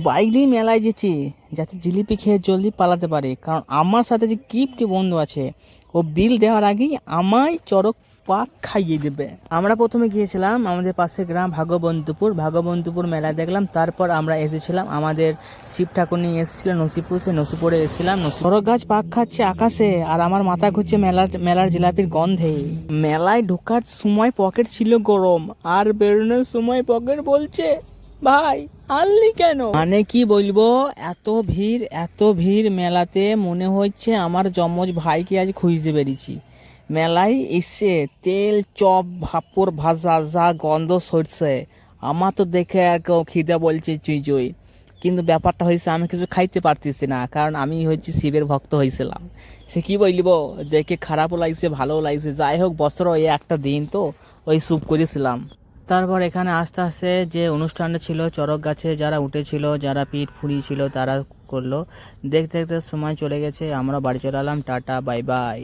Bike নিয়ে মেলায় যেছি যাতে জিলিপি খেয়ে জলদি পালাতে পারে, কারণ আমার সাথে যে কিপটি বন্ধু আছে ও বিল দেওয়ার আগেই আমায় চড়ক পাক খাইয়ে দেবে। আমরা প্রথমে গিয়েছিলাম আমাদের পাশের গ্রাম ভাগবন্তপুর মেলায় দেখলাম। তারপর আমরা এসেছিলাম আমাদের শিব ঠাকুর নিয়ে এসেছিল নসিপুর, সে নসিপুরে এসেছিলাম। চড়ক গাছ পাক খাচ্ছে আকাশে আর আমার মাথা ঘুরছে মেলার জিলাপির গন্ধে। মেলায় ঢোকার সময় পকেট ছিল গরম আর বেরোনোর সময় পকেট বলছে ভাই আনলি কেন। মানে কি বলবো, এত ভিড় মেলাতে, মনে হচ্ছে আমার যমজ ভাইকে আজ খুঁজতে বেরিয়েছি। মেলায় এসে তেল চপ ভাপড় ভাজা যা গন্ধ সরছে, আমার তো দেখে আর খিদে বলছে চুই চুই। কিন্তু ব্যাপারটা হয়েছে আমি কিছু খাইতে পারতেছি না, কারণ আমি হচ্ছে শিবের ভক্ত হয়েছিলাম। সে কি বলবো, দেখে খারাপও লাগছে ভালোও লাগছে। যাই হোক, বছর ওই একটা দিন তো ওই স্যুপ করেছিলাম। তারপর এখানে আস্তে আস্তে যে অনুষ্ঠানটা ছিল, চড়ক গাছে যারা উঠেছিল, যারা পিঠ ফুরিয়েছিল তারা করলো। দেখতে দেখতে সময় চলে গেছে, আমরা বাড়ি চলে এলাম। Tata bye bye.